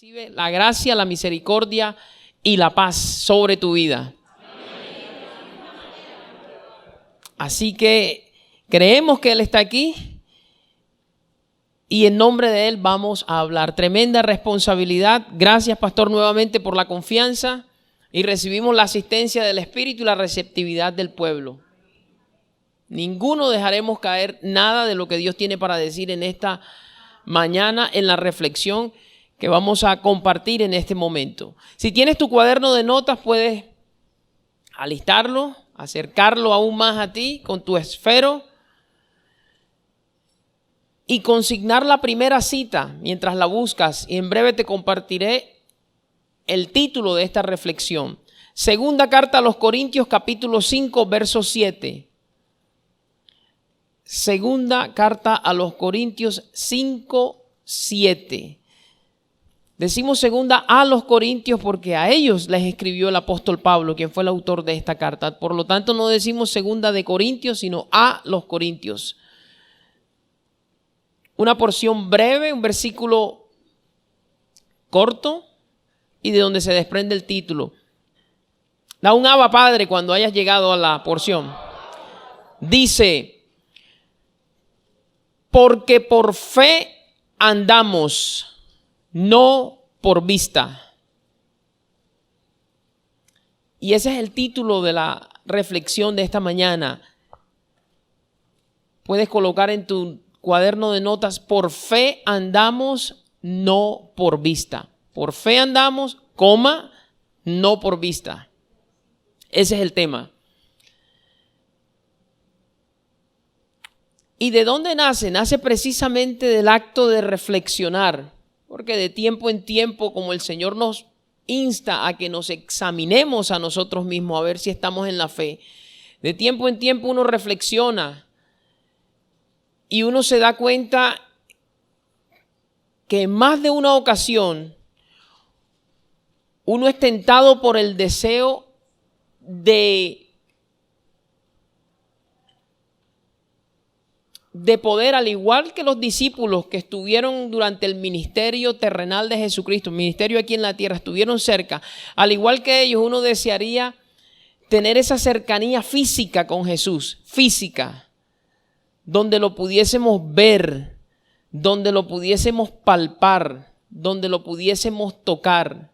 Recibe la gracia, la misericordia y la paz sobre tu vida. Así que creemos que Él está aquí y en nombre de Él vamos a hablar. Tremenda responsabilidad. Gracias, pastor, nuevamente por la confianza y recibimos la asistencia del Espíritu y la receptividad del pueblo. Ninguno dejaremos caer nada de lo que Dios tiene para decir en esta mañana en la reflexión que vamos a compartir en este momento. Si tienes tu cuaderno de notas, puedes alistarlo, acercarlo aún más a ti con tu esfero y consignar la primera cita mientras la buscas, y en breve te compartiré el título de esta reflexión. Segunda carta a los Corintios, capítulo 5, verso 7. Segunda carta a los Corintios 5, 7. Decimos segunda a los Corintios porque a ellos les escribió el apóstol Pablo, quien fue el autor de esta carta. Por lo tanto, no decimos segunda de Corintios, sino a los Corintios. Una porción breve, un versículo corto y de donde se desprende el título. Da un Abba Padre cuando hayas llegado a la porción. Dice: porque por fe andamos, no por vista. Y ese es el título de la reflexión de esta mañana. Puedes colocar en tu cuaderno de notas: por fe andamos, no por vista. Por fe andamos, coma, no por vista. Ese es el tema. ¿Y de dónde nace? Nace precisamente del acto de reflexionar. Porque de tiempo en tiempo, como el Señor nos insta a que nos examinemos a nosotros mismos, a ver si estamos en la fe, de tiempo en tiempo uno reflexiona y uno se da cuenta que en más de una ocasión uno es tentado por el deseo de poder, al igual que los discípulos que estuvieron durante el ministerio terrenal de Jesucristo, el ministerio aquí en la tierra, estuvieron cerca, al igual que ellos, uno desearía tener esa cercanía física con Jesús, física, donde lo pudiésemos ver, donde lo pudiésemos palpar, donde lo pudiésemos tocar.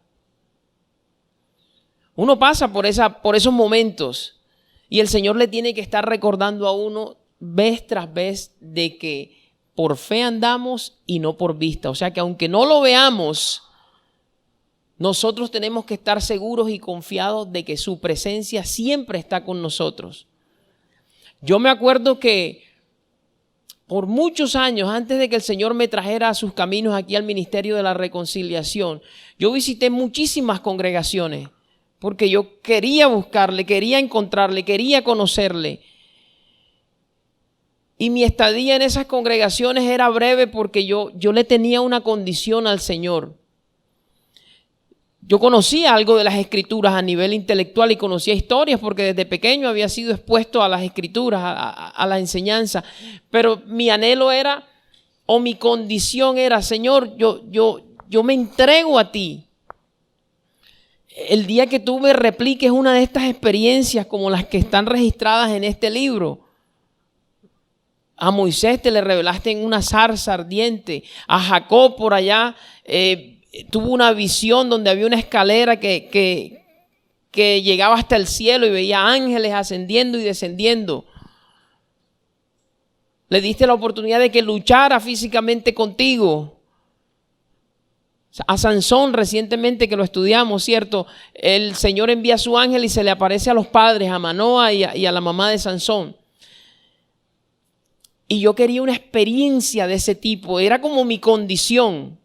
Uno pasa por esos momentos y el Señor le tiene que estar recordando a uno vez tras vez de que por fe andamos y no por vista. O sea que aunque no lo veamos, nosotros tenemos que estar seguros y confiados de que su presencia siempre está con nosotros. Yo me acuerdo que por muchos años, antes de que el Señor me trajera a sus caminos aquí al Ministerio de la Reconciliación, yo visité muchísimas congregaciones porque yo quería buscarle, quería encontrarle, quería conocerle. Y mi estadía en esas congregaciones era breve porque yo le tenía una condición al Señor. Yo conocía algo de las Escrituras a nivel intelectual y conocía historias porque desde pequeño había sido expuesto a las Escrituras, a la enseñanza. Pero mi anhelo era, o mi condición era: Señor, yo me entrego a ti. El día que tú me repliques una de estas experiencias como las que están registradas en este libro. A Moisés te le revelaste en una zarza ardiente. A Jacob por allá tuvo una visión donde había una escalera que llegaba hasta el cielo y veía ángeles ascendiendo y descendiendo. Le diste la oportunidad de que luchara físicamente contigo. A Sansón recientemente, que lo estudiamos, ¿cierto? El Señor envía a su ángel y se le aparece a los padres, a Manoa y a la mamá de Sansón. Y yo quería una experiencia de ese tipo, era como mi condición.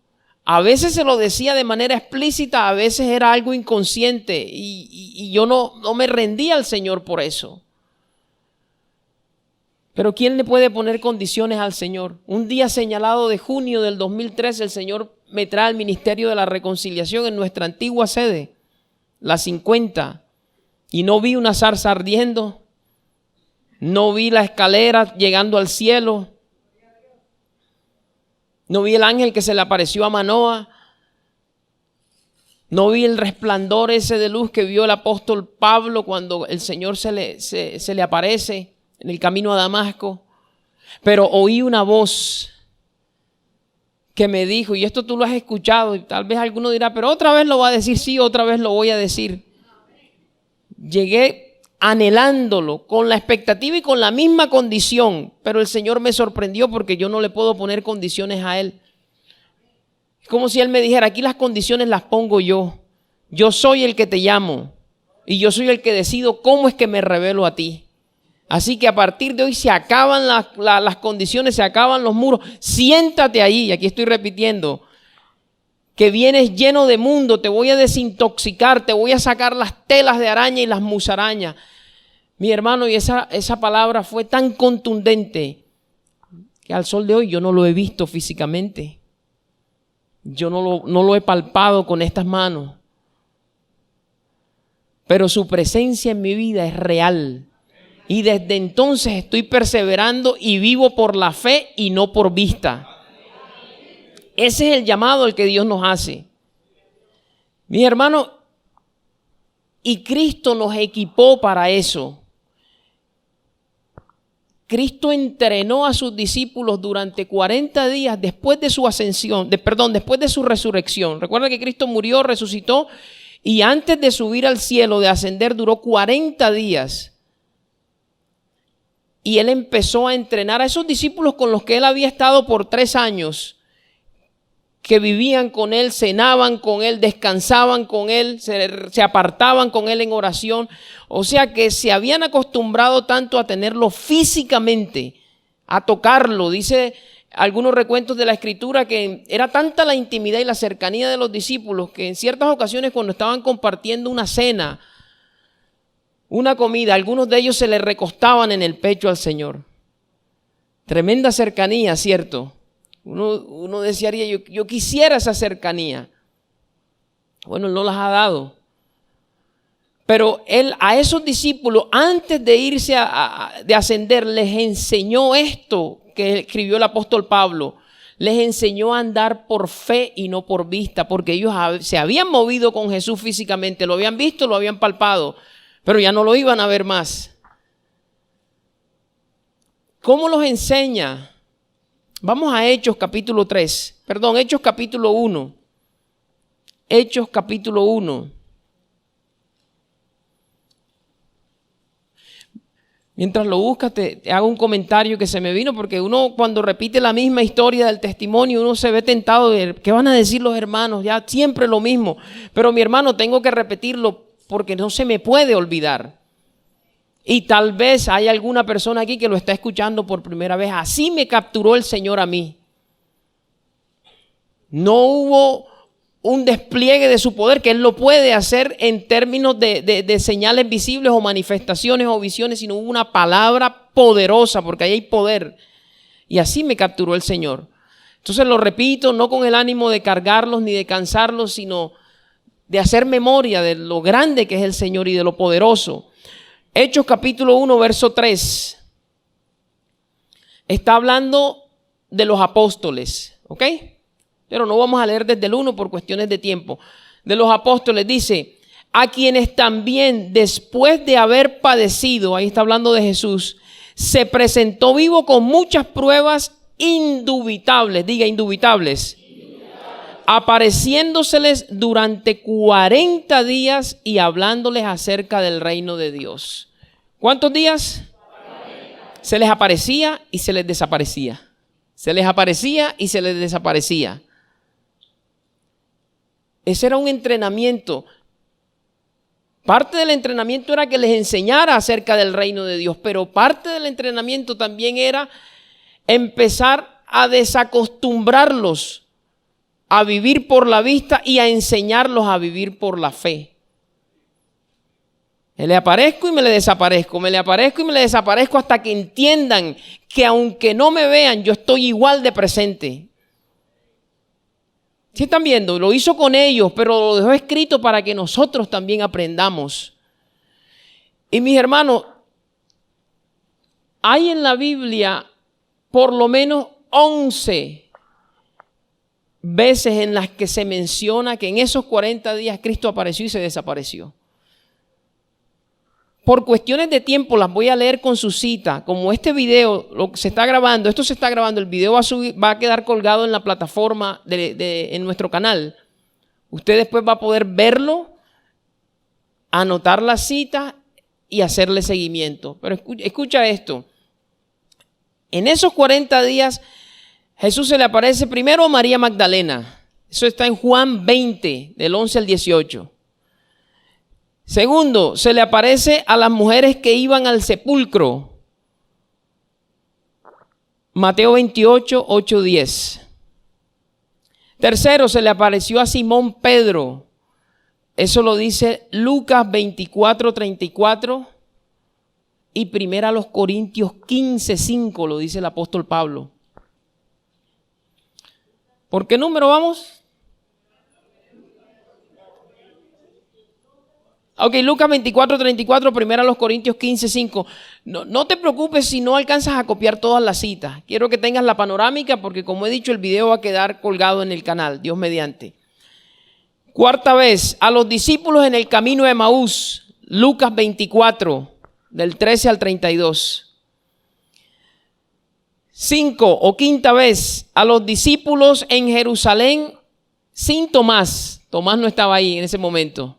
A veces se lo decía de manera explícita, a veces era algo inconsciente y yo no me rendía al Señor por eso. Pero ¿quién le puede poner condiciones al Señor? Un día señalado de junio del 2013, el Señor me trae al Ministerio de la Reconciliación en nuestra antigua sede, la 50, y no vi una zarza ardiendo. No vi la escalera llegando al cielo. No vi el ángel que se le apareció a Manoa. No vi el resplandor ese de luz que vio el apóstol Pablo cuando el Señor se le aparece en el camino a Damasco. Pero oí una voz que me dijo, y esto tú lo has escuchado, y tal vez alguno dirá, pero otra vez lo va a decir. Sí, otra vez lo voy a decir. Llegué anhelándolo, con la expectativa y con la misma condición, pero el Señor me sorprendió porque yo no le puedo poner condiciones a Él. Es como si Él me dijera, aquí las condiciones las pongo yo. Yo soy el que te llamo y yo soy el que decido cómo es que me revelo a ti. Así que a partir de hoy se acaban las condiciones, se acaban los muros. Siéntate ahí, y aquí estoy repitiendo, que vienes lleno de mundo, te voy a desintoxicar, te voy a sacar las telas de araña y las musarañas. Mi hermano, y esa palabra fue tan contundente que al sol de hoy yo no lo he visto físicamente. Yo no lo he palpado con estas manos. Pero su presencia en mi vida es real. Y desde entonces estoy perseverando y vivo por la fe y no por vista. Ese es el llamado al que Dios nos hace. Mi hermano, y Cristo nos equipó para eso. Cristo entrenó a sus discípulos durante 40 días después de su ascensión, después de su resurrección. Recuerda que Cristo murió, resucitó y antes de subir al cielo, de ascender, duró 40 días. Y Él empezó a entrenar a esos discípulos con los que Él había estado por 3 años, que vivían con Él, cenaban con Él, descansaban con Él, se apartaban con Él en oración. O sea que se habían acostumbrado tanto a tenerlo físicamente, a tocarlo. Dice algunos recuentos de la Escritura que era tanta la intimidad y la cercanía de los discípulos que en ciertas ocasiones cuando estaban compartiendo una cena, una comida, algunos de ellos se le recostaban en el pecho al Señor. Tremenda cercanía, ¿cierto? Uno desearía, yo quisiera esa cercanía. Bueno, Él no las ha dado. Pero Él a esos discípulos, antes de irse de ascender, les enseñó esto que escribió el apóstol Pablo. Les enseñó a andar por fe y no por vista, porque ellos se habían movido con Jesús físicamente, lo habían visto, lo habían palpado, pero ya no lo iban a ver más. ¿Cómo los enseña? Vamos a Hechos capítulo 1. Hechos capítulo 1. Mientras lo buscas, te hago un comentario que se me vino, porque uno cuando repite la misma historia del testimonio, uno se ve tentado de ¿qué van a decir los hermanos? Ya siempre lo mismo. Pero mi hermano, tengo que repetirlo porque no se me puede olvidar. Y tal vez hay alguna persona aquí que lo está escuchando por primera vez. Así me capturó el Señor a mí. No hubo un despliegue de su poder, que Él lo puede hacer en términos de señales visibles o manifestaciones o visiones, sino hubo una palabra poderosa, porque ahí hay poder. Y así me capturó el Señor. Entonces lo repito, no con el ánimo de cargarlos ni de cansarlos, sino de hacer memoria de lo grande que es el Señor y de lo poderoso. Hechos capítulo 1, verso 3. Está hablando de los apóstoles, ¿ok? Pero no vamos a leer desde el 1 por cuestiones de tiempo. De los apóstoles dice, a quienes también después de haber padecido, ahí está hablando de Jesús, se presentó vivo con muchas pruebas indubitables, diga indubitables, apareciéndoseles durante 40 días y hablándoles acerca del reino de Dios. ¿Cuántos días? 40. Se les aparecía y se les desaparecía. Se les aparecía y se les desaparecía. Ese era un entrenamiento. Parte del entrenamiento era que les enseñara acerca del reino de Dios, pero parte del entrenamiento también era empezar a desacostumbrarlos a vivir por la vista y a enseñarlos a vivir por la fe. Me le aparezco y me le desaparezco, me le aparezco y me le desaparezco hasta que entiendan que aunque no me vean, yo estoy igual de presente. ¿Sí están viendo? Lo hizo con ellos, pero lo dejó escrito para que nosotros también aprendamos. Y mis hermanos, hay en la Biblia por lo menos 11 veces en las que se menciona que en esos 40 días Cristo apareció y se desapareció. Por cuestiones de tiempo las voy a leer con su cita. Como este video se está grabando, esto se está grabando, el video va a quedar colgado en la plataforma en nuestro canal. Usted después va a poder verlo, anotar la cita y hacerle seguimiento. Pero escucha esto. En esos 40 días Jesús se le aparece primero a María Magdalena. Eso está en Juan 20, del 11 al 18. Segundo, se le aparece a las mujeres que iban al sepulcro. Mateo 28, 8, 10. Tercero, se le apareció a Simón Pedro. Eso lo dice Lucas 24, 34. Y primera a los Corintios 15, 5 lo dice el apóstol Pablo. ¿Por qué número vamos? Ok, Lucas 24, 34, primero a los Corintios 15, 5. No te preocupes si no alcanzas a copiar todas las citas. Quiero que tengas la panorámica porque, como he dicho, el video va a quedar colgado en el canal, Dios mediante. Cuarta vez, a los discípulos en el camino de Emaús, Lucas 24, del 13 al 32. 5 o quinta vez, a los discípulos en Jerusalén sin Tomás. Tomás no estaba ahí en ese momento.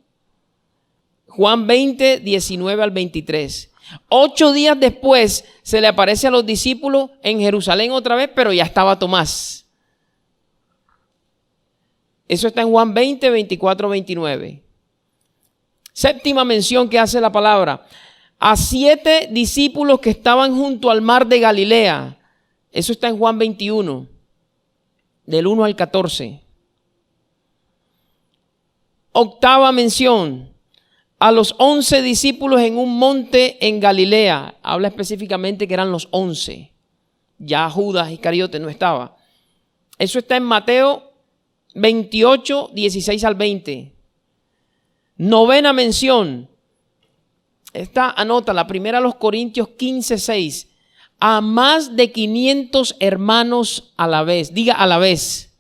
Juan 20, 19 al 23. 8 días después se le aparece a los discípulos en Jerusalén otra vez, pero ya estaba Tomás. Eso está en Juan 20, 24, 29. Séptima mención que hace la palabra. A 7 discípulos que estaban junto al mar de Galilea. Eso está en Juan 21, del 1 al 14. Octava mención. A los 11 discípulos en un monte en Galilea. Habla específicamente que eran los 11. Ya Judas Iscariote no estaba. Eso está en Mateo 28, 16 al 20. Novena mención. Esta anota, la primera a los Corintios 15, 6. A más de 500 hermanos a la vez. Diga a la vez.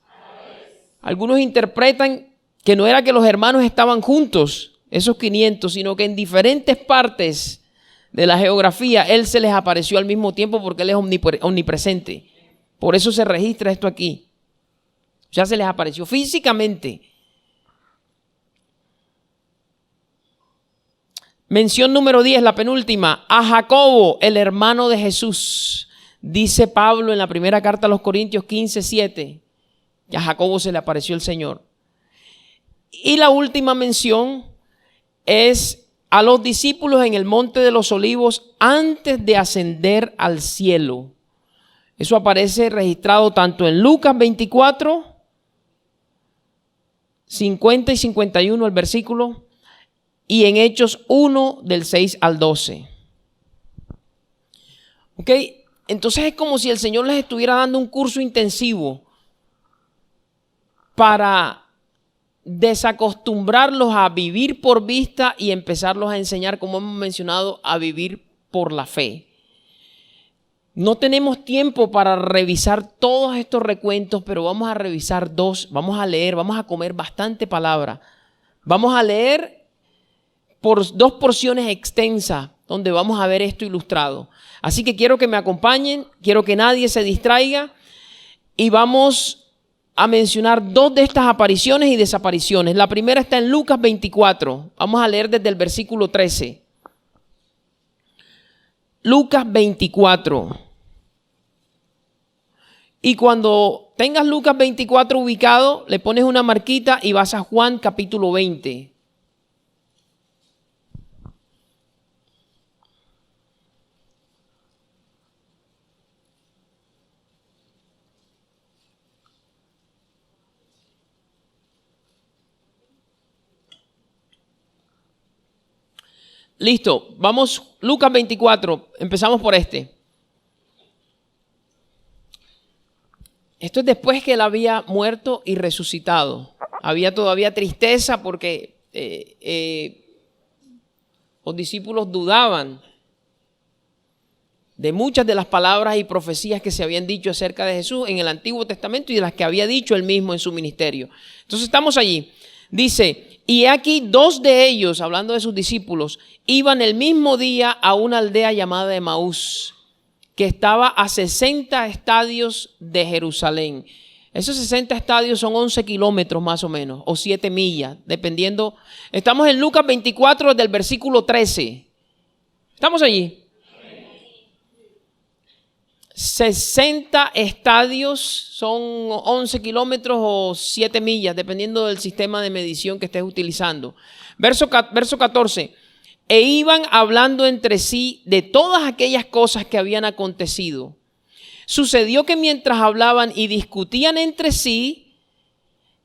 Algunos interpretan que no era que los hermanos estaban juntos, esos 500, sino que en diferentes partes de la geografía Él se les apareció al mismo tiempo porque Él es omnipresente. Por eso se registra esto aquí. Ya se les apareció físicamente. Mención número 10, la penúltima. A Jacobo, el hermano de Jesús. Dice Pablo en la primera carta a los Corintios 15, 7. Que a Jacobo se le apareció el Señor. Y la última mención es a los discípulos en el monte de los olivos antes de ascender al cielo. Eso aparece registrado tanto en Lucas 24, 50 y 51 el versículo, y en Hechos 1 del 6 al 12. Ok, entonces es como si el Señor les estuviera dando un curso intensivo para desacostumbrarlos a vivir por vista y empezarlos a enseñar, como hemos mencionado, a vivir por la fe. No tenemos tiempo para revisar todos estos recuentos, pero vamos a revisar 2, vamos a leer, vamos a comer bastante palabra. Vamos a leer por 2 porciones extensas donde vamos a ver esto ilustrado. Así que quiero que me acompañen, quiero que nadie se distraiga y vamos a mencionar 2 de estas apariciones y desapariciones. La primera está en Lucas 24. Vamos a leer desde el versículo 13. Lucas 24. Y cuando tengas Lucas 24 ubicado, le pones una marquita y vas a Juan capítulo 20. Listo, vamos, Lucas 24, empezamos por este. Esto es después que Él había muerto y resucitado. Había todavía tristeza porque los discípulos dudaban. de muchas de las palabras y profecías que se habían dicho acerca de Jesús en el Antiguo Testamento y de las que había dicho él mismo en su ministerio. Entonces estamos allí. Dice, y aquí 2 de ellos, hablando de sus discípulos, iban el mismo día a una aldea llamada Emaús, que estaba a 60 estadios de Jerusalén. Esos 60 estadios son 11 kilómetros más o menos, o 7 millas, dependiendo. Estamos en Lucas 24, del versículo 13. ¿Estamos allí? 60 estadios son 11 kilómetros o 7 millas, dependiendo del sistema de medición que estés utilizando. Verso 14. E iban hablando entre sí de todas aquellas cosas que habían acontecido. Sucedió que mientras hablaban y discutían entre sí,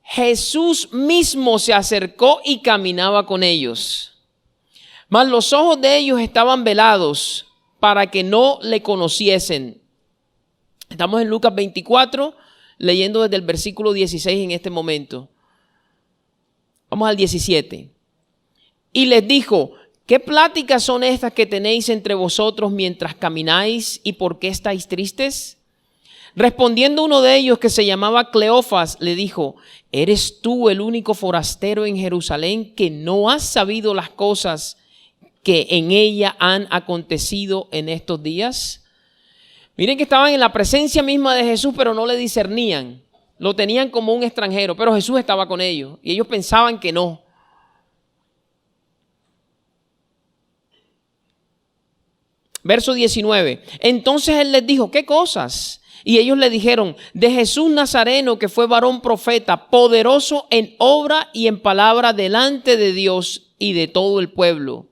Jesús mismo se acercó y caminaba con ellos. Mas los ojos de ellos estaban velados para que no le conociesen. Estamos en Lucas 24, leyendo desde el versículo 16 en este momento. Vamos al 17. Y les dijo, ¿qué pláticas son estas que tenéis entre vosotros mientras camináis y por qué estáis tristes? Respondiendo uno de ellos, que se llamaba Cleofas, le dijo, ¿eres tú el único forastero en Jerusalén que no has sabido las cosas que en ella han acontecido en estos días? Miren que estaban en la presencia misma de Jesús, pero no le discernían. Lo tenían como un extranjero, pero Jesús estaba con ellos y ellos pensaban que no. Verso 19. Entonces él les dijo, ¿qué cosas? Y ellos le dijeron, de Jesús Nazareno, que fue varón profeta, poderoso en obra y en palabra delante de Dios y de todo el pueblo.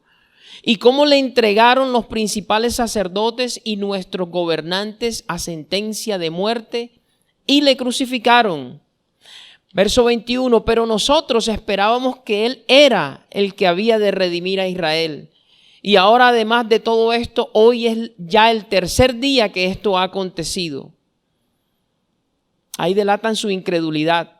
Y cómo le entregaron los principales sacerdotes y nuestros gobernantes a sentencia de muerte y le crucificaron. Verso 21, pero nosotros esperábamos que él era el que había de redimir a Israel. Y ahora, además de todo esto, hoy es ya el 3er día que esto ha acontecido. Ahí delatan su incredulidad.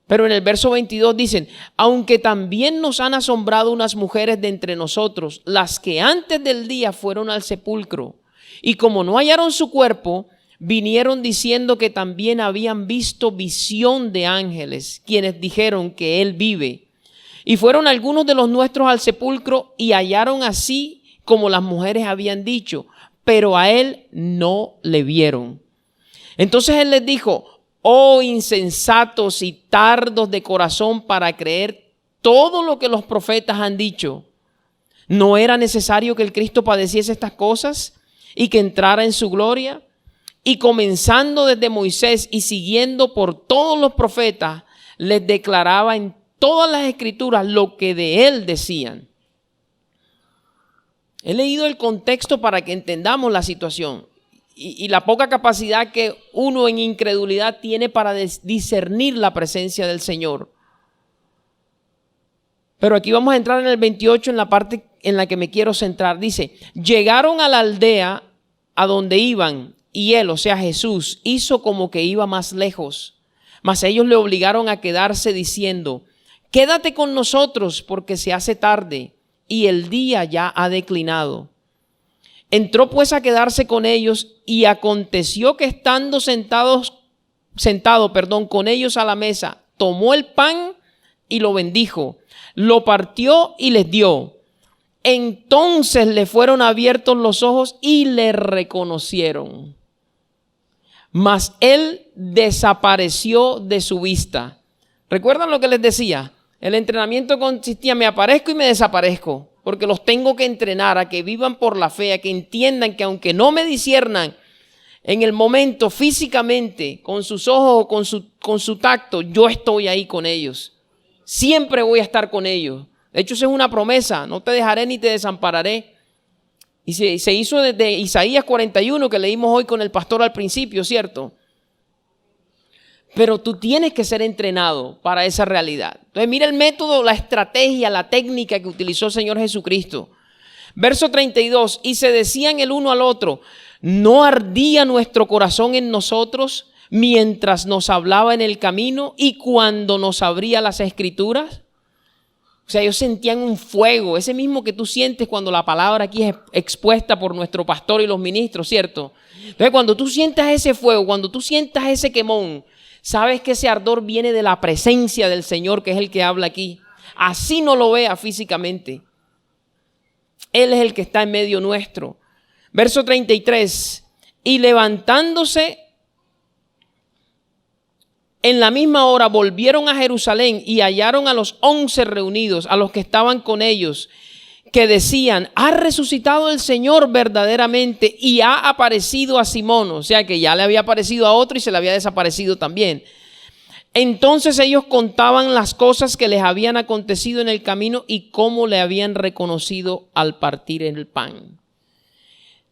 Pero en el verso 22 dicen, aunque también nos han asombrado unas mujeres de entre nosotros, las que antes del día fueron al sepulcro, y como no hallaron su cuerpo, vinieron diciendo que también habían visto visión de ángeles, quienes dijeron que él vive. Y fueron algunos de los nuestros al sepulcro y hallaron así como las mujeres habían dicho, pero a él no le vieron. Entonces él les dijo, oh insensatos y tardos de corazón para creer todo lo que los profetas han dicho. ¿No era necesario que el Cristo padeciese estas cosas y que entrara en su gloria? Y comenzando desde Moisés y siguiendo por todos los profetas, les declaraba en todas las escrituras lo que de él decían. He leído el contexto para que entendamos la situación. Y la poca capacidad que uno en incredulidad tiene para discernir la presencia del Señor. Pero aquí vamos a entrar en el 28, en la parte en la que me quiero centrar. Dice, llegaron a la aldea a donde iban y él, o sea Jesús, hizo como que iba más lejos. Mas ellos le obligaron a quedarse diciendo, quédate con nosotros porque se hace tarde y el día ya ha declinado. Entró pues a quedarse con ellos y aconteció que estando sentado con ellos a la mesa, tomó el pan y lo bendijo, lo partió y les dio. Entonces le fueron abiertos los ojos y le reconocieron. Mas él desapareció de su vista. ¿Recuerdan lo que les decía? El entrenamiento consistía, me aparezco y me desaparezco. Porque los tengo que entrenar a que vivan por la fe, a que entiendan que aunque no me disciernan en el momento físicamente, con sus ojos o con su tacto, yo estoy ahí con ellos. Siempre voy a estar con ellos. De hecho, esa es una promesa, no te dejaré ni te desampararé. Y se hizo desde Isaías 41 que leímos hoy con el pastor al principio, ¿cierto? Pero tú tienes que ser entrenado para esa realidad. Entonces mira el método, la estrategia, la técnica que utilizó el Señor Jesucristo. Verso 32, y se decían el uno al otro, ¿no ardía nuestro corazón en nosotros mientras nos hablaba en el camino y cuando nos abría las escrituras? O sea, ellos sentían un fuego, ese mismo que tú sientes cuando la palabra aquí es expuesta por nuestro pastor y los ministros, ¿cierto? Entonces, cuando tú sientas ese fuego, cuando tú sientas ese quemón, sabes que ese ardor viene de la presencia del Señor, que es el que habla aquí. Así no lo vea físicamente. Él es el que está en medio nuestro. Verso 33. Y levantándose en la misma hora volvieron a Jerusalén y hallaron a los 11 reunidos, a los que estaban con ellos, que decían: ha resucitado el Señor verdaderamente y ha aparecido a Simón. O sea que ya le había aparecido a otro y se le había desaparecido también. Entonces ellos contaban las cosas que les habían acontecido en el camino y cómo le habían reconocido al partir el pan.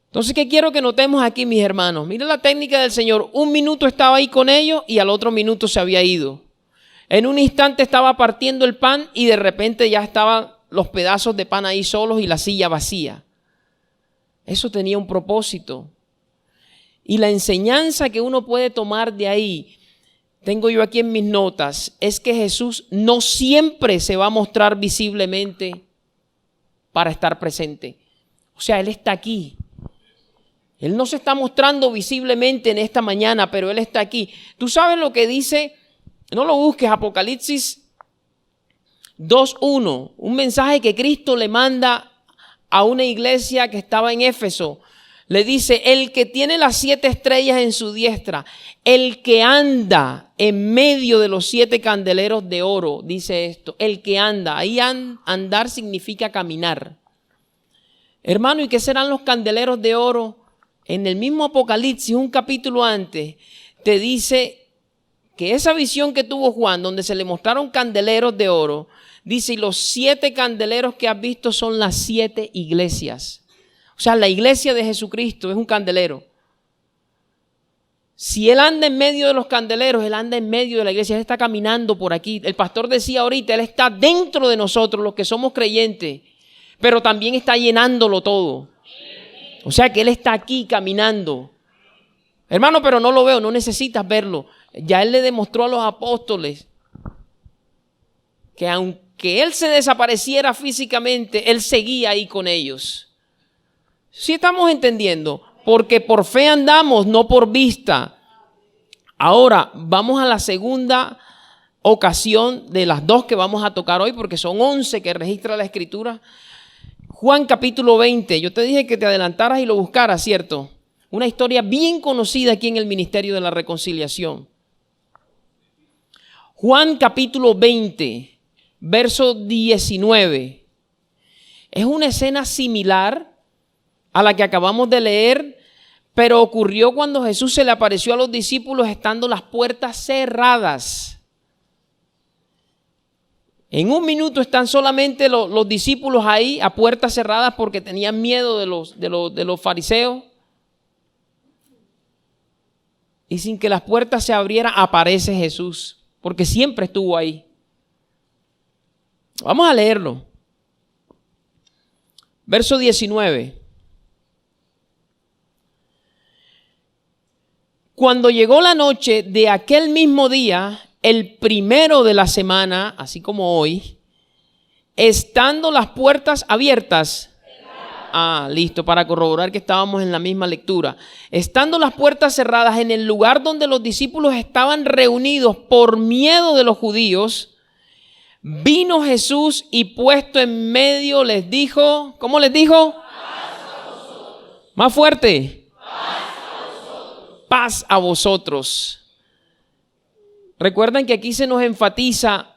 Entonces, ¿qué quiero que notemos aquí, mis hermanos? Miren la técnica del Señor. Un minuto estaba ahí con ellos y al otro minuto se había ido. En un instante estaba partiendo el pan y de repente ya estaban los pedazos de pan ahí solos y la silla vacía. Eso tenía un propósito. Y la enseñanza que uno puede tomar de ahí, tengo yo aquí en mis notas, es que Jesús no siempre se va a mostrar visiblemente para estar presente. O sea, Él está aquí. Él no se está mostrando visiblemente en esta mañana, pero Él está aquí. Tú sabes lo que dice, no lo busques, Apocalipsis 2:1, un mensaje que Cristo le manda a una iglesia que estaba en Éfeso. Le dice: el que tiene las 7 estrellas en su diestra, el que anda en medio de los 7 candeleros de oro, dice esto, el que anda. Ahí andar significa caminar. Hermano, ¿y qué serán los candeleros de oro? En el mismo Apocalipsis, un capítulo antes, te dice que esa visión que tuvo Juan, donde se le mostraron candeleros de oro, dice: y los 7 candeleros que has visto son las 7 iglesias. O sea, la iglesia de Jesucristo es un candelero. Si Él anda en medio de los candeleros, Él anda en medio de la iglesia, Él está caminando por aquí. El pastor decía ahorita, Él está dentro de nosotros, los que somos creyentes, pero también está llenándolo todo. O sea que Él está aquí caminando. Hermano, pero no lo veo, no necesitas verlo. Ya Él le demostró a los apóstoles que aunque Él se desapareciera físicamente, Él seguía ahí con ellos. ¿Sí estamos entendiendo? Porque por fe andamos, no por vista. Ahora vamos a la segunda ocasión de las 2 que vamos a tocar hoy, porque son 11 que registra la Escritura. Juan capítulo 20, yo te dije que te adelantaras y lo buscaras, ¿cierto? Una historia bien conocida aquí en el Ministerio de la Reconciliación. Juan capítulo 20, verso 19. Es una escena similar a la que acabamos de leer, pero ocurrió cuando Jesús se le apareció a los discípulos estando las puertas cerradas. En un minuto están solamente los discípulos ahí a puertas cerradas porque tenían miedo de los fariseos. Y sin que las puertas se abrieran, aparece Jesús, porque siempre estuvo ahí. Vamos a leerlo. Verso 19. Cuando llegó la noche de aquel mismo día, el primero de la semana, así como hoy, estando las puertas abiertas. Listo, para corroborar que estábamos en la misma lectura. Estando las puertas cerradas en el lugar donde los discípulos estaban reunidos por miedo de los judíos, vino Jesús y puesto en medio les dijo, ¿cómo les dijo? Más fuerte. Paz a vosotros. Recuerden que aquí se nos enfatiza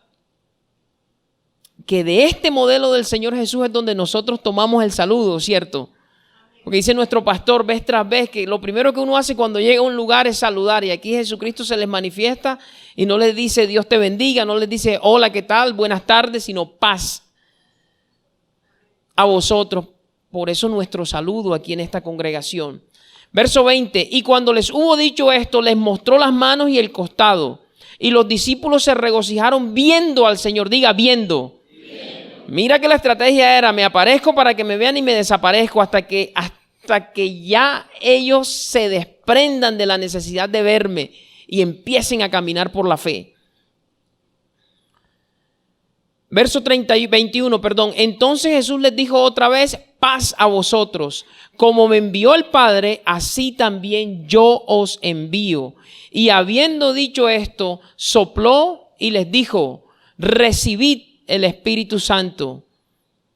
que de este modelo del Señor Jesús es donde nosotros tomamos el saludo, ¿cierto? Porque dice nuestro pastor vez tras vez que lo primero que uno hace cuando llega a un lugar es saludar, y aquí Jesucristo se les manifiesta y no les dice Dios te bendiga, no les dice hola, ¿qué tal? Buenas tardes, sino paz a vosotros. Por eso nuestro saludo aquí en esta congregación. Verso 20, y cuando les hubo dicho esto, les mostró las manos y el costado. Y los discípulos se regocijaron viendo al Señor. Diga, viendo. Mira que la estrategia era, me aparezco para que me vean y me desaparezco hasta que ya ellos se desprendan de la necesidad de verme y empiecen a caminar por la fe. Verso 21, perdón. Entonces Jesús les dijo otra vez: paz a vosotros. Como me envió el Padre, así también yo os envío. Y habiendo dicho esto, sopló y les dijo: recibid el Espíritu Santo.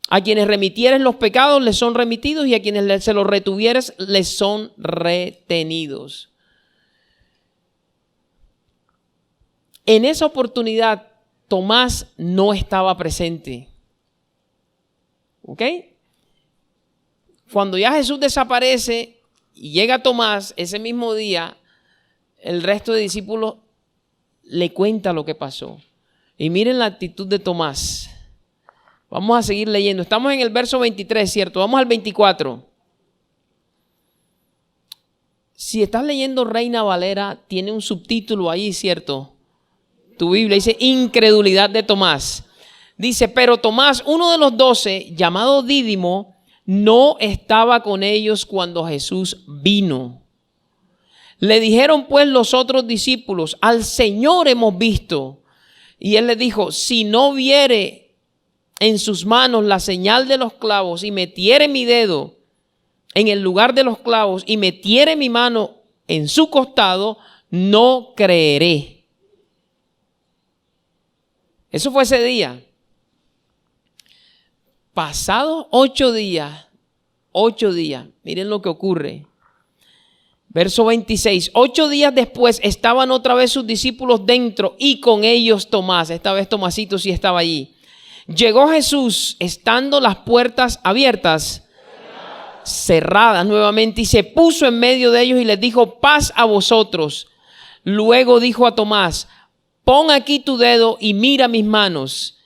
A quienes remitieres los pecados les son remitidos, y a quienes se los retuvieres les son retenidos. En esa oportunidad Tomás no estaba presente. ¿Ok? Cuando ya Jesús desaparece y llega Tomás ese mismo día, el resto de discípulos le cuenta lo que pasó. Y miren la actitud de Tomás. Vamos a seguir leyendo. Estamos en el verso 23, ¿cierto? Vamos al 24. Si estás leyendo Reina Valera, tiene un subtítulo ahí, ¿cierto? Tu Biblia dice incredulidad de Tomás. Dice: pero Tomás, uno de los 12, llamado Dídimo, no estaba con ellos cuando Jesús vino. Le dijeron pues los otros discípulos: al Señor hemos visto. Y él les dijo: si no viere en sus manos la señal de los clavos, y metiere mi dedo en el lugar de los clavos, y metiere mi mano en su costado, no creeré. Eso fue ese día. Pasados 8 días, miren lo que ocurre. Verso 26, 8 días después estaban otra vez sus discípulos dentro, y con ellos Tomás. Esta vez Tomasito sí estaba allí. Llegó Jesús, estando las puertas abiertas, cerradas nuevamente, y se puso en medio de ellos y les dijo: paz a vosotros. Luego dijo a Tomás: pon aquí tu dedo y mira mis manos,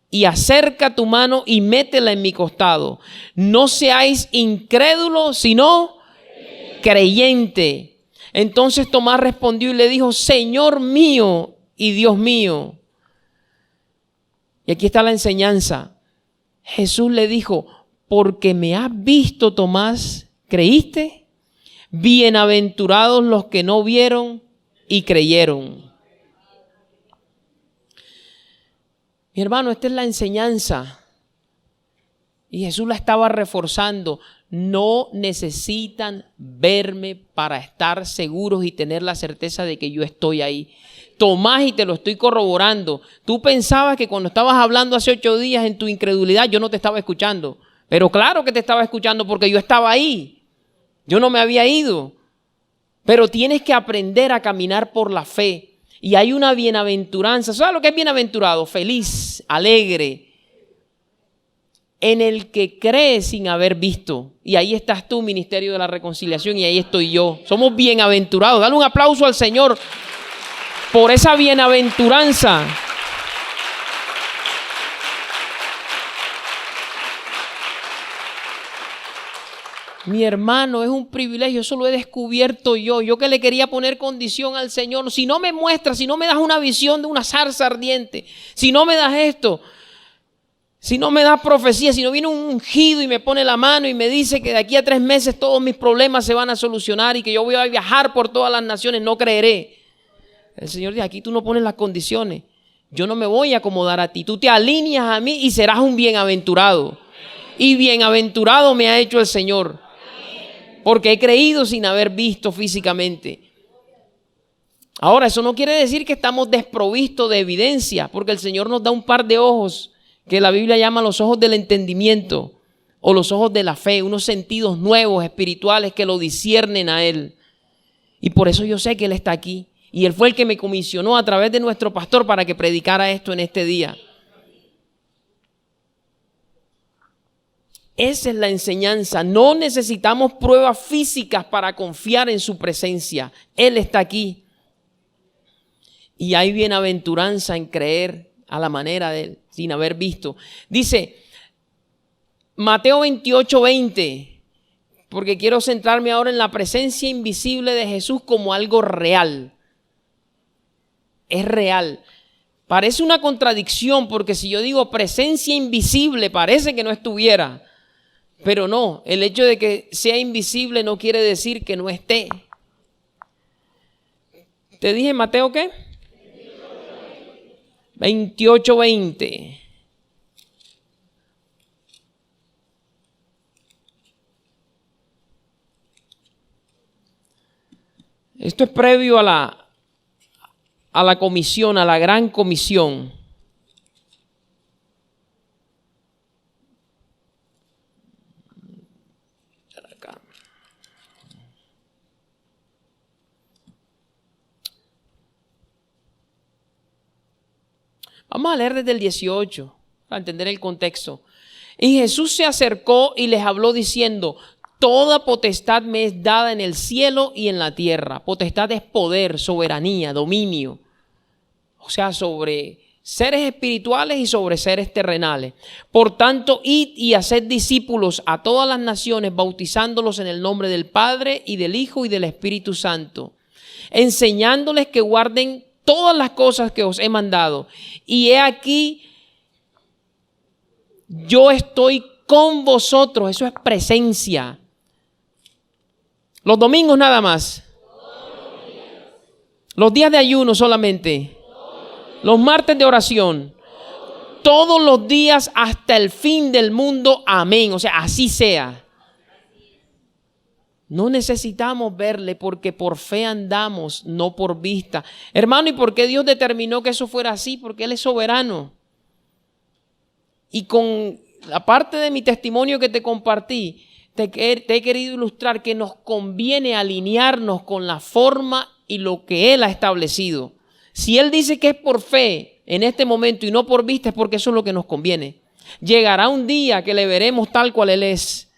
y acerca tu mano y métela en mi costado. No seáis incrédulos, sino creyente. Entonces Tomás respondió y le dijo: Señor mío y Dios mío. Y aquí está la enseñanza. Jesús le dijo: porque me has visto, Tomás, ¿creíste? Bienaventurados los que no vieron y creyeron. Mi hermano, esta es la enseñanza. Y Jesús la estaba reforzando. No necesitan verme para estar seguros y tener la certeza de que yo estoy ahí. Tomás, y te lo estoy corroborando. Tú pensabas que cuando estabas hablando hace 8 días en tu incredulidad, yo no te estaba escuchando. Pero claro que te estaba escuchando, porque yo estaba ahí. Yo no me había ido. Pero tienes que aprender a caminar por la fe. Y hay una bienaventuranza. ¿Sabes lo que es bienaventurado? Feliz, alegre, en el que cree sin haber visto. Y ahí estás tú, Ministerio de la Reconciliación, y ahí estoy yo. Somos bienaventurados. Dale un aplauso al Señor por esa bienaventuranza. Mi hermano, es un privilegio, eso lo he descubierto yo. Yo que le quería poner condición al Señor. Si no me muestras, si no me das una visión de una zarza ardiente, si no me das esto, si no me das profecía, si no viene un ungido y me pone la mano y me dice que de aquí a 3 meses todos mis problemas se van a solucionar y que yo voy a viajar por todas las naciones, no creeré. El Señor dice: aquí tú no pones las condiciones. Yo no me voy a acomodar a ti. Tú te alineas a mí y serás un bienaventurado. Y bienaventurado me ha hecho el Señor. Porque he creído sin haber visto físicamente. Ahora, eso no quiere decir que estamos desprovistos de evidencia, porque el Señor nos da un par de ojos que la Biblia llama los ojos del entendimiento o los ojos de la fe, unos sentidos nuevos, espirituales, que lo disciernen a Él. Y por eso yo sé que Él está aquí. Y Él fue el que me comisionó a través de nuestro pastor para que predicara esto en este día. Esa es la enseñanza. No necesitamos pruebas físicas para confiar en su presencia. Él está aquí. Y hay bienaventuranza en creer a la manera de Él, sin haber visto. Dice Mateo 28:20, porque quiero centrarme ahora en la presencia invisible de Jesús como algo real. Es real. Parece una contradicción, porque si yo digo presencia invisible, parece que no estuviera. Pero no, el hecho de que sea invisible no quiere decir que no esté. ¿Te dije Mateo qué? 28:20. Esto es previo a la comisión, a la gran comisión. Vamos a leer desde el 18 para entender el contexto. Y Jesús se acercó y les habló diciendo: toda potestad me es dada en el cielo y en la tierra. Potestad es poder, soberanía, dominio. O sea, sobre seres espirituales y sobre seres terrenales. Por tanto, id y haced discípulos a todas las naciones, bautizándolos en el nombre del Padre y del Hijo y del Espíritu Santo, enseñándoles que guarden todas las cosas que os he mandado. Y he aquí, yo estoy con vosotros. Eso es presencia. Los domingos nada más. Los días de ayuno solamente. Los martes de oración. Todos los días hasta el fin del mundo. Amén. O sea, así sea. No necesitamos verle porque por fe andamos, no por vista. Hermano, ¿y por qué Dios determinó que eso fuera así? Porque Él es soberano. Y con la parte de mi testimonio que te compartí, te he querido ilustrar que nos conviene alinearnos con la forma y lo que Él ha establecido. Si Él dice que es por fe en este momento y no por vista, es porque eso es lo que nos conviene. Llegará un día que le veremos tal cual Él es.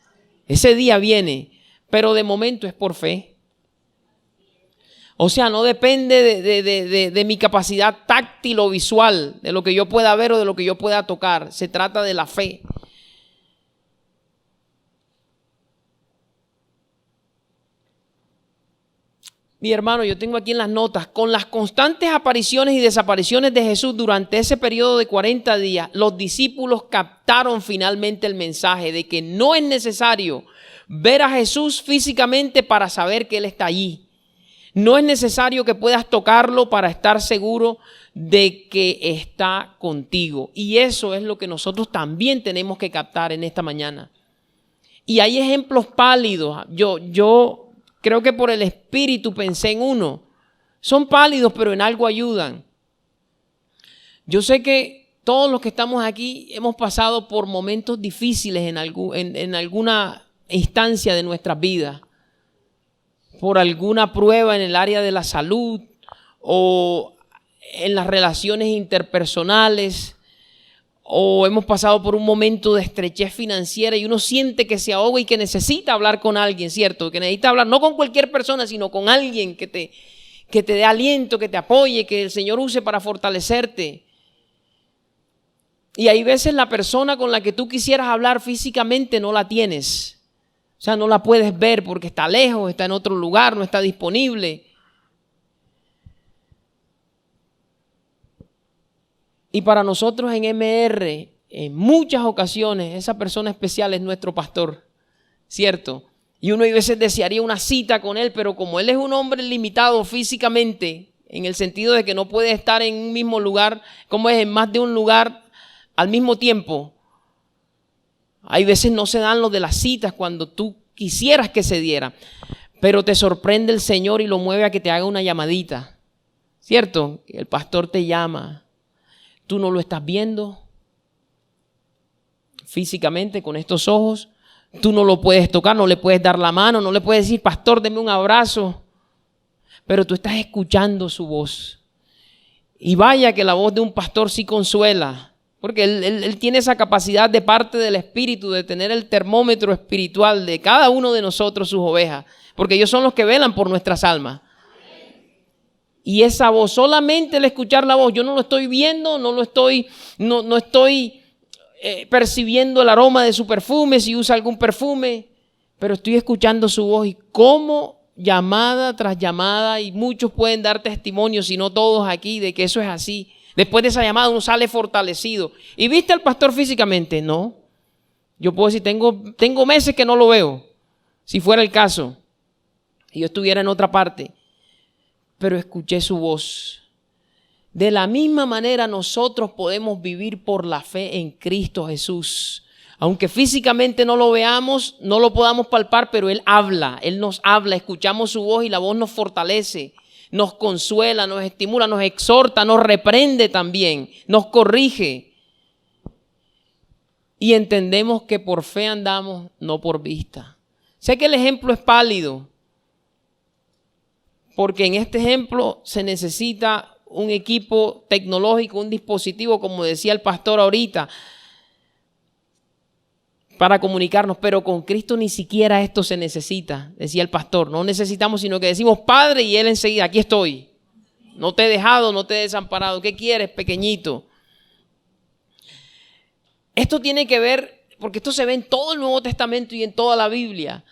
Ese día viene. Pero de momento es por fe. O sea, no depende de mi capacidad táctil o visual, de lo que yo pueda ver o de lo que yo pueda tocar. Se trata de la fe. Mi hermano, yo tengo aquí en las notas: con las constantes apariciones y desapariciones de Jesús durante ese periodo de 40 días, los discípulos captaron finalmente el mensaje de que no es necesario ver a Jesús físicamente para saber que Él está allí. No es necesario que puedas tocarlo para estar seguro de que está contigo. Y eso es lo que nosotros también tenemos que captar en esta mañana. Y hay ejemplos pálidos. Yo creo que por el Espíritu pensé en uno. Son pálidos, pero en algo ayudan. Yo sé que todos los que estamos aquí hemos pasado por momentos difíciles en alguna instancia de nuestras vidas, por alguna prueba en el área de la salud o en las relaciones interpersonales, o hemos pasado por un momento de estrechez financiera y uno siente que se ahoga y que necesita hablar con alguien, ¿cierto? Que necesita hablar no con cualquier persona, sino con alguien que te dé aliento, que te apoye, que el Señor use para fortalecerte. Y hay veces la persona con la que tú quisieras hablar físicamente no la tienes. O sea, no la puedes ver porque está lejos, está en otro lugar, no está disponible. Y para nosotros en MR, en muchas ocasiones, esa persona especial es nuestro pastor, ¿cierto? Y uno a veces desearía una cita con él, pero como él es un hombre limitado físicamente, en el sentido de que no puede estar en un mismo lugar, como es en más de un lugar al mismo tiempo, hay veces no se dan los de las citas cuando tú quisieras que se diera, pero te sorprende el Señor y lo mueve a que te haga una llamadita, ¿cierto? El pastor te llama, tú no lo estás viendo físicamente con estos ojos, tú no lo puedes tocar, no le puedes dar la mano, no le puedes decir: pastor, deme un abrazo, pero tú estás escuchando su voz. Y vaya que la voz de un pastor sí consuela. Porque él tiene esa capacidad de parte del Espíritu de tener el termómetro espiritual de cada uno de nosotros, sus ovejas. Porque ellos son los que velan por nuestras almas. Y esa voz, solamente el escuchar la voz, yo no lo estoy viendo, no estoy percibiendo el aroma de su perfume, si usa algún perfume, pero estoy escuchando su voz y cómo llamada tras llamada, y muchos pueden dar testimonio, si no todos aquí, de que eso es así. Después de esa llamada uno sale fortalecido. ¿Y viste al pastor físicamente? No. Yo puedo decir, tengo meses que no lo veo, si fuera el caso, y yo estuviera en otra parte, pero escuché su voz. De la misma manera nosotros podemos vivir por la fe en Cristo Jesús. Aunque físicamente no lo veamos, no lo podamos palpar, pero Él habla, Él nos habla, escuchamos su voz y la voz nos fortalece, nos consuela, nos estimula, nos exhorta, nos reprende también, nos corrige. Y entendemos que por fe andamos, no por vista. Sé que el ejemplo es pálido, porque en este ejemplo se necesita un equipo tecnológico, un dispositivo, como decía el pastor ahorita, para comunicarnos, pero con Cristo ni siquiera esto se necesita, decía el pastor. No necesitamos, sino que decimos Padre y Él enseguida, aquí estoy. No te he dejado, no te he desamparado. ¿Qué quieres, pequeñito? Esto tiene que ver, porque esto se ve en todo el Nuevo Testamento y en toda la Biblia.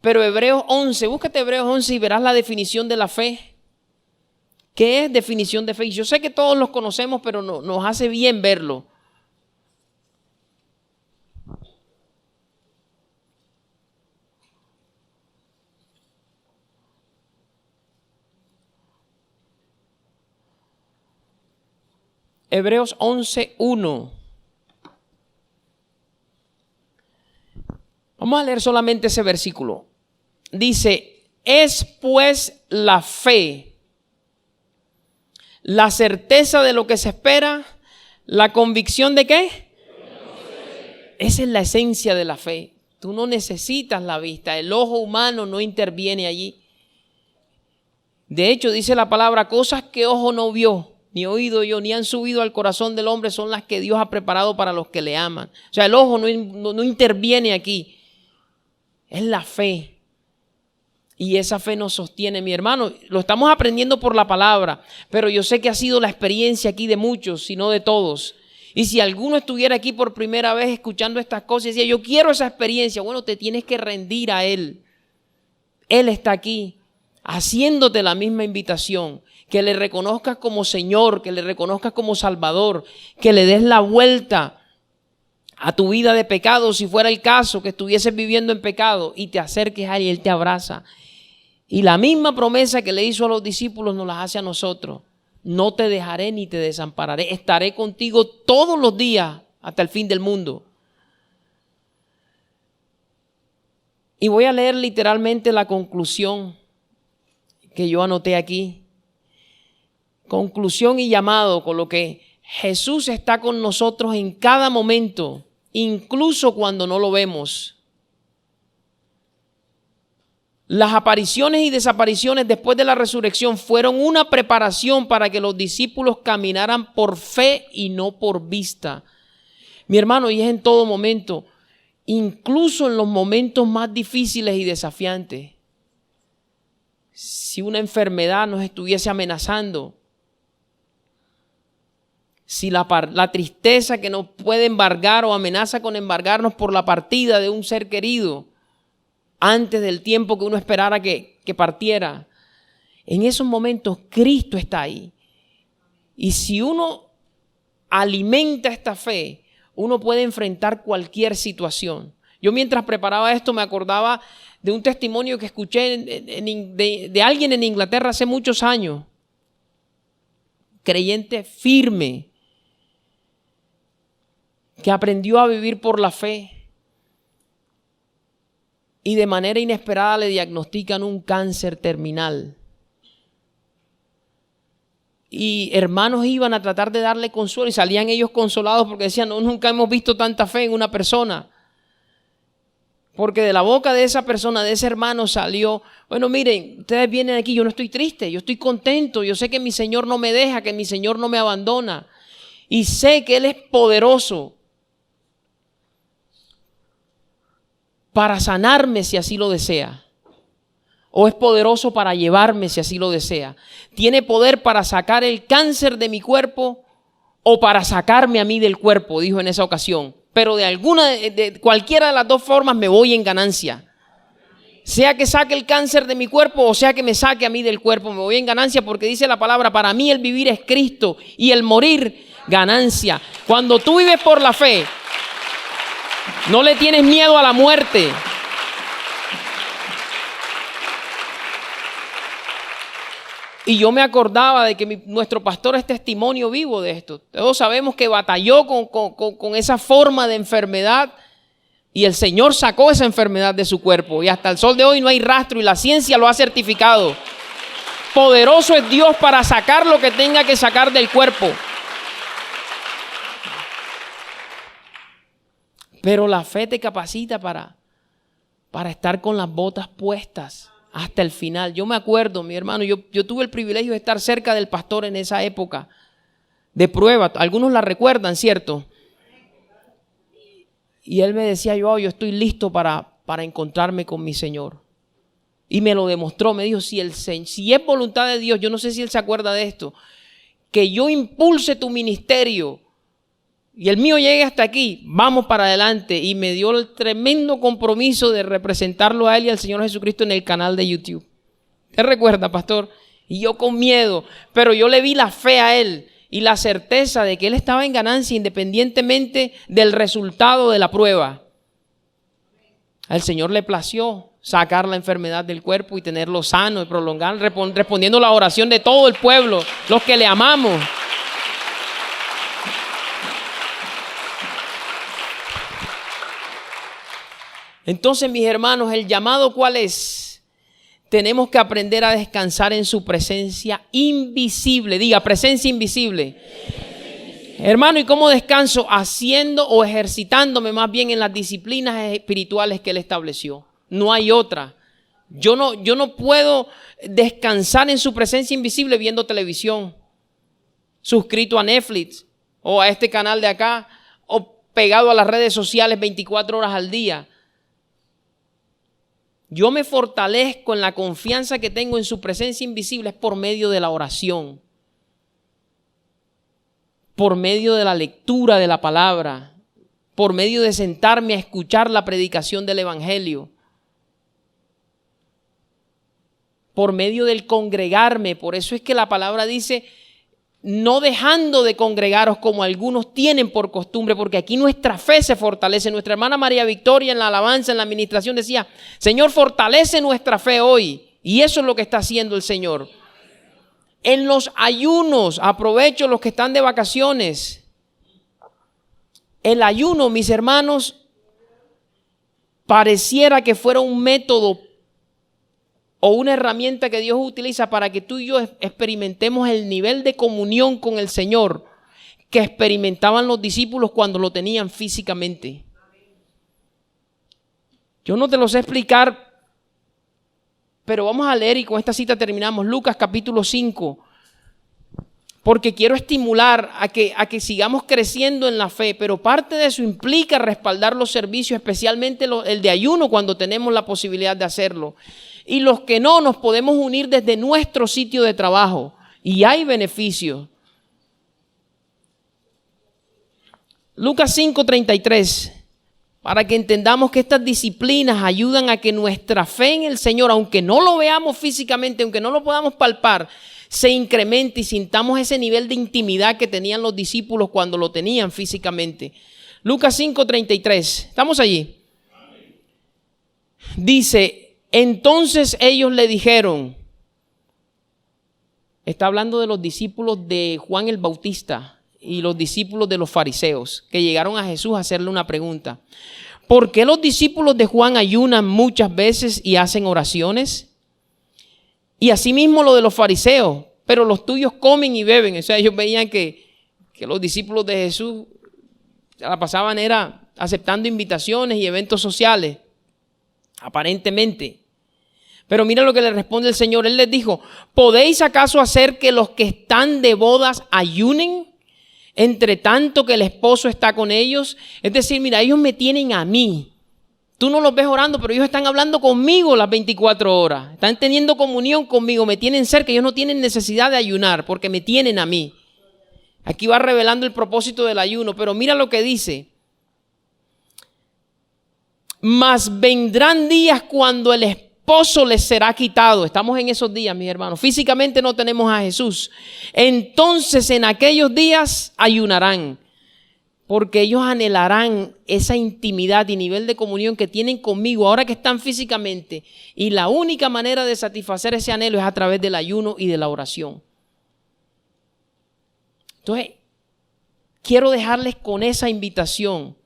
Pero Hebreos 11, búscate Hebreos 11 y verás la definición de la fe. ¿Qué es definición de fe? Yo sé que todos los conocemos, pero nos hace bien verlo. Hebreos 11:1. Vamos a leer solamente ese versículo. Dice, es pues la fe, la certeza de lo que se espera, la convicción de ¿qué? Esa es la esencia de la fe. Tú no necesitas la vista, el ojo humano no interviene allí. De hecho, dice la palabra, cosas que ojo no vio, ni oído yo, ni han subido al corazón del hombre, son las que Dios ha preparado para los que le aman. O sea, el ojo no interviene aquí. Es la fe. Y esa fe nos sostiene, mi hermano. Lo estamos aprendiendo por la palabra, pero yo sé que ha sido la experiencia aquí de muchos, si no de todos. Y si alguno estuviera aquí por primera vez escuchando estas cosas y decía, yo quiero esa experiencia, bueno, te tienes que rendir a Él. Él está aquí haciéndote la misma invitación, que le reconozcas como Señor, que le reconozcas como Salvador, que le des la vuelta a tu vida de pecado, si fuera el caso, que estuvieses viviendo en pecado, y te acerques a Él y Él te abraza. Y la misma promesa que le hizo a los discípulos nos las hace a nosotros. No te dejaré ni te desampararé, estaré contigo todos los días hasta el fin del mundo. Y voy a leer literalmente la conclusión que yo anoté aquí. Conclusión y llamado, con lo que Jesús está con nosotros en cada momento, incluso cuando no lo vemos. Las apariciones y desapariciones después de la resurrección fueron una preparación para que los discípulos caminaran por fe y no por vista. Mi hermano, y es en todo momento, incluso en los momentos más difíciles y desafiantes. Si una enfermedad nos estuviese amenazando, si la tristeza que nos puede embargar o amenaza con embargarnos por la partida de un ser querido antes del tiempo que uno esperara que partiera, en esos momentos Cristo está ahí. Y si uno alimenta esta fe, uno puede enfrentar cualquier situación. Yo mientras preparaba esto me acordaba de un testimonio que escuché de alguien en Inglaterra hace muchos años, creyente firme, que aprendió a vivir por la fe y de manera inesperada le diagnostican un cáncer terminal. Y hermanos iban a tratar de darle consuelo y salían ellos consolados porque decían, no, nunca hemos visto tanta fe en una persona. Porque de la boca de esa persona, de ese hermano salió, bueno, miren, ustedes vienen aquí, yo no estoy triste, yo estoy contento, yo sé que mi Señor no me deja, que mi Señor no me abandona. Y sé que Él es poderoso para sanarme si así lo desea. O es poderoso para llevarme si así lo desea. Tiene poder para sacar el cáncer de mi cuerpo o para sacarme a mí del cuerpo, dijo en esa ocasión. Pero de cualquiera de las dos formas me voy en ganancia. Sea que saque el cáncer de mi cuerpo o sea que me saque a mí del cuerpo, me voy en ganancia porque dice la palabra, para mí el vivir es Cristo y el morir ganancia. Cuando tú vives por la fe, no le tienes miedo a la muerte. Y yo me acordaba de que nuestro pastor es testimonio vivo de esto. Todos sabemos que batalló con esa forma de enfermedad Y el Señor sacó esa enfermedad de su cuerpo. Y hasta el sol de hoy no hay rastro y la ciencia lo ha certificado. Poderoso es Dios para sacar lo que tenga que sacar del cuerpo. Pero la fe te capacita para estar con las botas puestas hasta el final. Yo me acuerdo, mi hermano, yo tuve el privilegio de estar cerca del pastor en esa época de prueba. Algunos la recuerdan, ¿cierto? Y él me decía, yo estoy listo para encontrarme con mi Señor. Y me lo demostró, me dijo, si es voluntad de Dios, yo no sé si él se acuerda de esto, que yo impulse tu ministerio y el mío llegue hasta aquí, vamos para adelante. Y me dio el tremendo compromiso de representarlo a él y al Señor Jesucristo en el canal de YouTube. ¿Te recuerda, pastor? Y yo con miedo, pero yo le vi la fe a él y la certeza de que él estaba en ganancia independientemente del resultado de la prueba. Al Señor le plació sacar la enfermedad del cuerpo y tenerlo sano y prolongar, respondiendo la oración de todo el pueblo, los que le amamos. Entonces, mis hermanos, ¿el llamado cuál es? Tenemos que aprender a descansar en su presencia invisible. Diga, presencia invisible. Hermano, ¿y cómo descanso? Haciendo o ejercitándome más bien en las disciplinas espirituales que Él estableció. No hay otra. Yo no puedo descansar en su presencia invisible viendo televisión, suscrito a Netflix o a este canal de acá o pegado a las redes sociales 24 horas al día. Yo me fortalezco en la confianza que tengo en su presencia invisible es por medio de la oración, por medio de la lectura de la palabra, por medio de sentarme a escuchar la predicación del Evangelio, por medio del congregarme. Por eso es que la palabra dice, no dejando de congregaros como algunos tienen por costumbre, porque aquí nuestra fe se fortalece. Nuestra hermana María Victoria en la alabanza, en la administración decía, Señor, fortalece nuestra fe hoy. Y eso es lo que está haciendo el Señor. En los ayunos, aprovecho los que están de vacaciones. El ayuno, mis hermanos, pareciera que fuera un método o una herramienta que Dios utiliza para que tú y yo experimentemos el nivel de comunión con el Señor que experimentaban los discípulos cuando lo tenían físicamente. Yo no te lo sé explicar, pero vamos a leer y con esta cita terminamos. Lucas capítulo 5, porque quiero estimular a que sigamos creciendo en la fe, pero parte de eso implica respaldar los servicios, especialmente el de ayuno cuando tenemos la posibilidad de hacerlo. Y los que no, nos podemos unir desde nuestro sitio de trabajo y hay beneficios. Lucas 5:33, para que entendamos que estas disciplinas ayudan a que nuestra fe en el Señor, aunque no lo veamos físicamente, aunque no lo podamos palpar, se incremente y sintamos ese nivel de intimidad que tenían los discípulos cuando lo tenían físicamente. Lucas 5:33, ¿estamos allí? Dice, entonces ellos le dijeron, está hablando de los discípulos de Juan el Bautista y los discípulos de los fariseos que llegaron a Jesús a hacerle una pregunta. ¿Por qué los discípulos de Juan ayunan muchas veces y hacen oraciones? Y asimismo lo de los fariseos, pero los tuyos comen y beben. O sea, ellos veían que los discípulos de Jesús la pasaban era aceptando invitaciones y eventos sociales, aparentemente. Pero mira lo que le responde el Señor. Él les dijo, ¿podéis acaso hacer que los que están de bodas ayunen entre tanto que el esposo está con ellos? Es decir, mira, ellos me tienen a mí. Tú no los ves orando, pero ellos están hablando conmigo las 24 horas. Están teniendo comunión conmigo, me tienen cerca. Ellos no tienen necesidad de ayunar porque me tienen a mí. Aquí va revelando el propósito del ayuno, pero mira lo que dice. Mas vendrán días cuando el esposo les será quitado. Estamos en esos días, mis hermanos. Físicamente no tenemos a Jesús. Entonces en aquellos días ayunarán, porque ellos anhelarán esa intimidad y nivel de comunión que tienen conmigo ahora que están físicamente. Y la única manera de satisfacer ese anhelo es a través del ayuno y de la oración. Entonces, quiero dejarles con esa invitación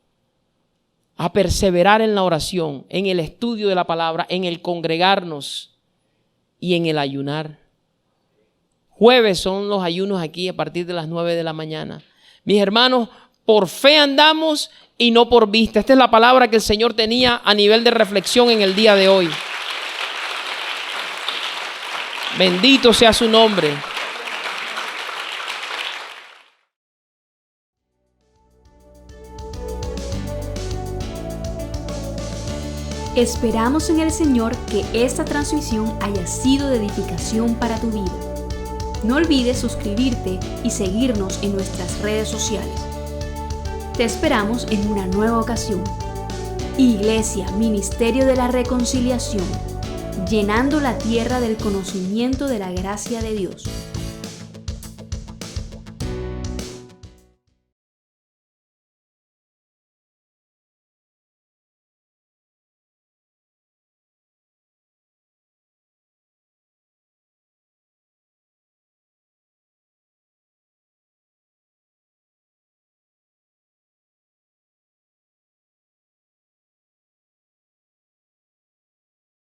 a perseverar en la oración, en el estudio de la palabra, en el congregarnos y en el ayunar. Jueves son los ayunos aquí a partir de las 9 de la mañana. Mis hermanos, por fe andamos y no por vista. Esta es la palabra que el Señor tenía a nivel de reflexión en el día de hoy. Bendito sea su nombre. Esperamos en el Señor que esta transmisión haya sido de edificación para tu vida. No olvides suscribirte y seguirnos en nuestras redes sociales. Te esperamos en una nueva ocasión. Iglesia, Ministerio de la Reconciliación, llenando la tierra del conocimiento de la gracia de Dios.